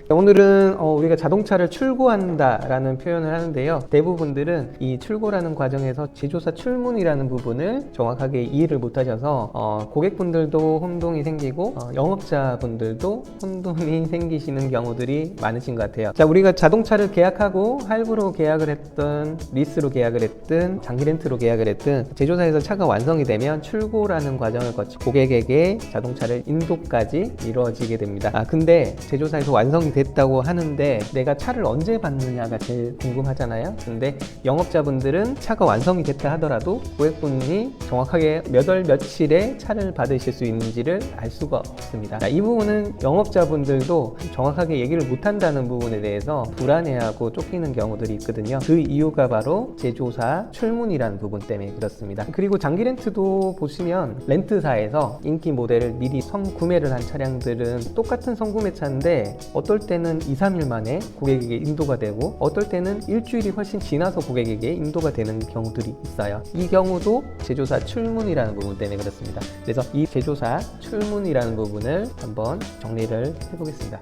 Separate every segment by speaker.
Speaker 1: 오늘은 우리가 자동차를 출고한다 라는 표현을 하는데요, 대부분들은 이 출고라는 과정에서 제조사 출문이라는 부분을 정확하게 이해를 못하셔서 고객분들도 혼동이 생기고 영업자분들도 혼동이 생기시는 경우들이 많으신 것 같아요. 자, 우리가 자동차를 계약하고 할부로 계약을 했든 리스로 계약을 했든 장기 렌트로 계약을 했든 제조사에서 차가 완성이 되면 출고라는 과정을 거쳐 고객에게 자동차를 인도까지 이루어지게 됩니다. 근데 제조사에서 완성이 됐다고 하는데 내가 차를 언제 받느냐가 제일 궁금하잖아요. 근데 영업자분들은 차가 완성이 됐다 하더라도 고객분이 정확하게 몇 월 며칠에 차를 받으실 수 있는지를 알 수가 없습니다. 이 부분은 영업자분들도 정확하게 얘기를 못한다는 부분에 대해서 불안해하고 쫓기는 경우들이 있거든요. 그 이유가 바로 제조사 출문이라는 부분 때문에 그렇습니다. 그리고 장기 렌트도 보시면 렌트사에서 인기 모델을 미리 선구매를 한 차량들은 똑같은 선구매 차인데 어떨 때는 2, 3일 만에 고객에게 인도가 되고 어떨 때는 일주일이 훨씬 지나서 고객에게 인도가 되는 경우들이 있어요. 이 경우도 제조사 출문이라는 부분 때문에 그렇습니다. 그래서 이 제조사 출문이라는 부분을 한번 정리를 해보겠습니다.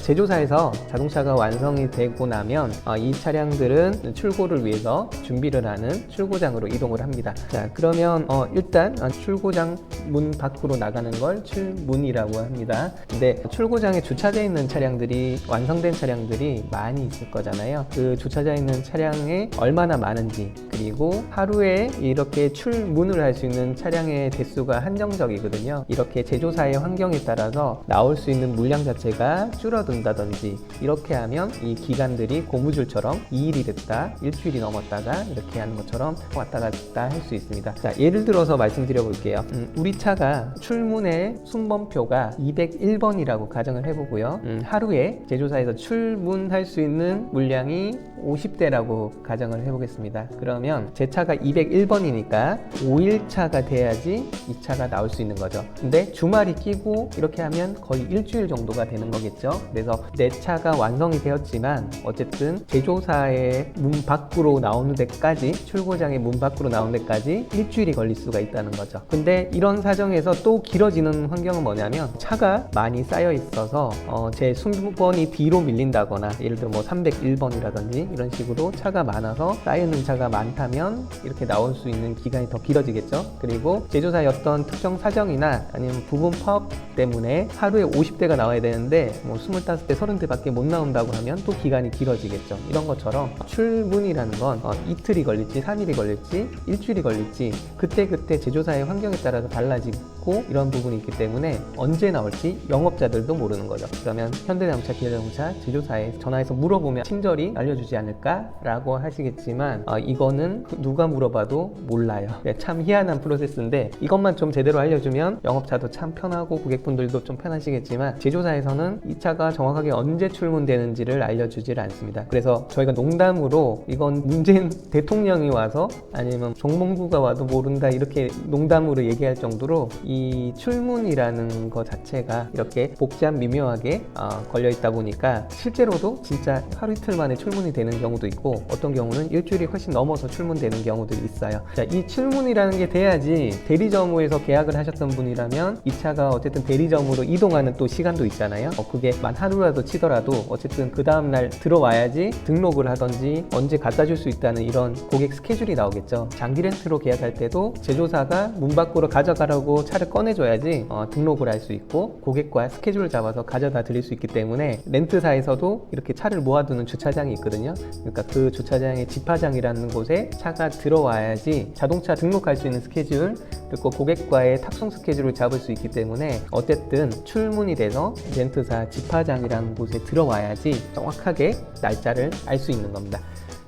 Speaker 1: 제조사에서 자동차가 완성이 되고 나면 이 차량들은 출고를 위해서 준비를 하는 출고장으로 이동을 합니다. 자, 그러면 일단 출고장 문 밖으로 나가는 걸 출문이라고 합니다. 근데 출고장에 주차되어 있는 차량들이 완성된 차량들이 많이 있을 거잖아요. 그 주차되어 있는 차량에 얼마나 많은지, 그리고 하루에 이렇게 출문을 할 수 있는 차량의 대수가 한정적이거든요. 이렇게 제조사의 환경에 따라서 나올 수 있는 물량 자체가 줄어든다든지 이렇게 하면 이 기간들이 고무줄처럼 2일이 됐다, 일주일이 넘었다가 이렇게 하는 것처럼 왔다 갔다 할 수 있습니다. 자, 예를 들어서 말씀드려 볼게요. 우리 차가 출문의 순번표가 201번이라고 가정을 해보고요. 하루에 제조사에서 출문할 수 있는 물량이 50대라고 가정을 해보겠습니다. 그러면 제 차가 201번이니까 5일차가 돼야지 이 차가 나올 수 있는 거죠. 근데 주말이 끼고 이렇게 하면 거의 일주일 정도가 되는 거겠죠. 그래서 내 차가 완성이 되었지만 어쨌든 제조사의 문 밖으로 나오는 데까지, 출고장의 문 밖으로 나오는 데까지 일주일이 걸릴 수가 있다는 거죠. 근데 이런 사정에서 또 길어지는 환경은 뭐냐면 차가 많이 쌓여 있어서 제 순번이 뒤로 밀린다거나, 예를 들어 뭐 301번이라든지 이런 식으로 차가 많아서 쌓여있는 차가 많다면 이렇게 나올 수 있는 기간이 더 길어지겠죠. 그리고 제조사의 어떤 특정 사정이나 아니면 부분 파업 때문에 하루에 50대가 나와야 되는데 뭐 25대, 30대 밖에 못 나온다고 하면 또 기간이 길어지겠죠. 이런 것처럼 출문이라는 건 이틀이 걸릴지 3일이 걸릴지 일주일이 걸릴지 그때그때 제조사의 환경에 따라서 달라지고 이런 부분이 있기 때문에 언제 나올지 영업자들도 모르는 거죠. 그러면 현대자동차, 기아자동차 제조사에 전화해서 물어보면 친절히 알려주지 않을까라고 하시겠지만 이거는 누가 물어봐도 몰라요. 참 희한한 프로세스인데 이것만 좀 제대로 알려주면 영업자도 참 편하고 고객분들도 좀 편하시겠지만 제조사에서는 이 차가 정확하게 언제 출문되는지를 알려주질 않습니다. 그래서 저희가 농담으로 이건 문재인 대통령이 와서 아니면 정몽구가 와도 모른다 이렇게 농담으로 얘기할 정도로 이 출문이라는 것 자체가 이렇게 복잡 미묘하게 걸려 있다 보니까 실제로도 진짜 하루 이틀 만에 출문이 되는 경우도 있고 어떤 경우는 일주일이 훨씬 넘어서 출문되는 경우들이 있어요. 자, 이 출문이라는 게 돼야지 대리점에서 계약을 하셨던 분이라면 이 차가 어쨌든 대리점으로 이동하는 또 시간도 있잖아요. 그게 만 하루라도 치더라도 어쨌든 그 다음날 들어와야지 등록을 하던지 언제 갖다 줄 수 있다는 이런 고객 스케줄이 나오겠죠. 장기 렌트로 계약할 때도 제조사가 문 밖으로 가져가라고 차를 꺼내줘야지 등록을 할 수 있고 고객과 스케줄을 잡아서 가져다 드릴 수 있기 때문에 렌트사에서도 이렇게 차를 모아두는 주차장이 있거든요. 그러니까 그 주차장의 집화장이라는 곳에 차가 들어와야지 자동차 등록할 수 있는 스케줄, 그리고 고객과의 탑승 스케줄을 잡을 수 있기 때문에 어쨌든 출문이 돼서 렌트사 집화장이라는 곳에 들어와야지 정확하게 날짜를 알 수 있는 겁니다.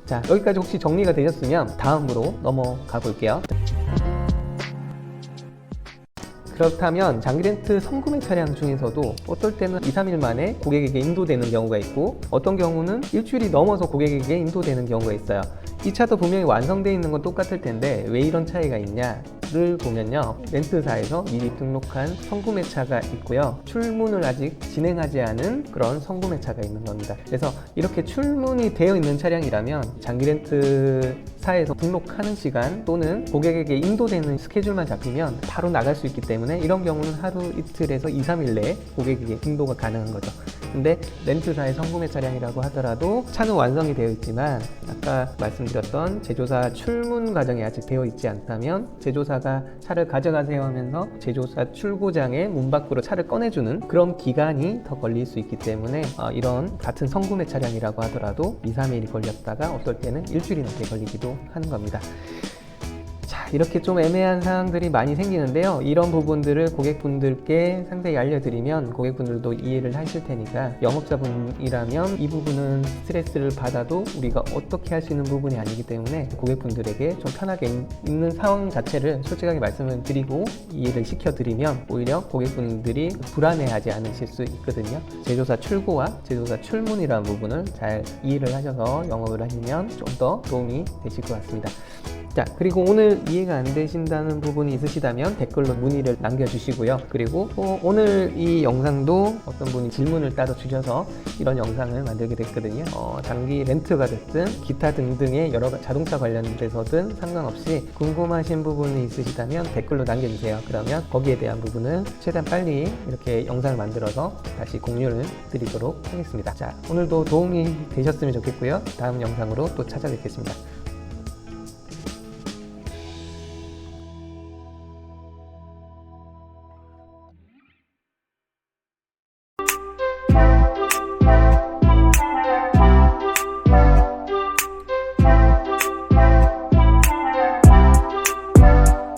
Speaker 1: 자, 여기까지 혹시 정리가 되셨으면 다음으로 넘어가 볼게요. 그렇다면 장기렌트 선구매 차량 중에서도 어떨 때는 2, 3일 만에 고객에게 인도되는 경우가 있고 어떤 경우는 일주일이 넘어서 고객에게 인도되는 경우가 있어요. 이 차도 분명히 완성되어 있는 건 똑같을 텐데 왜 이런 차이가 있냐를 보면요, 렌트사에서 미리 등록한 선구매차가 있고요, 출문을 아직 진행하지 않은 그런 선구매차가 있는 겁니다. 그래서 이렇게 출문이 되어 있는 차량이라면 장기렌트 사에서 등록하는 시간 또는 고객에게 인도되는 스케줄만 잡히면 바로 나갈 수 있기 때문에 이런 경우는 하루 이틀에서 2, 3일 내에 고객에게 인도가 가능한 거죠. 근데 렌트사의 성구매 차량이라고 하더라도 차는 완성이 되어 있지만 아까 말씀드렸던 제조사 출문 과정이 아직 되어 있지 않다면 제조사가 차를 가져가세요 하면서 제조사 출고장에 문 밖으로 차를 꺼내주는 그런 기간이 더 걸릴 수 있기 때문에 이런 같은 성구매 차량이라고 하더라도 2, 3일이 걸렸다가 어떨 때는 일주일이 넘게 걸리기도 하는 겁니다. 자, 이렇게 좀 애매한 상황들이 많이 생기는데요. 이런 부분들을 고객분들께 상세히 알려드리면 고객분들도 이해를 하실 테니까 영업자분이라면 이 부분은 스트레스를 받아도 우리가 어떻게 할 수 있는 부분이 아니기 때문에 고객분들에게 좀 편하게 있는 상황 자체를 솔직하게 말씀을 드리고 이해를 시켜드리면 오히려 고객분들이 불안해하지 않으실 수 있거든요. 제조사 출고와 제조사 출문이라는 부분을 잘 이해를 하셔서 영업을 하시면 좀 더 도움이 되실 것 같습니다. 자, 그리고 오늘 이해가 안 되신다는 부분이 있으시다면 댓글로 문의를 남겨주시고요. 그리고 오늘 이 영상도 어떤 분이 질문을 따로 주셔서 이런 영상을 만들게 됐거든요. 장기 렌트가 됐든 기타 등등의 여러 자동차 관련돼서든 상관없이 궁금하신 부분이 있으시다면 댓글로 남겨주세요. 그러면 거기에 대한 부분을 최대한 빨리 이렇게 영상을 만들어서 다시 공유를 드리도록 하겠습니다. 자, 오늘도 도움이 되셨으면 좋겠고요. 다음 영상으로 또 찾아뵙겠습니다.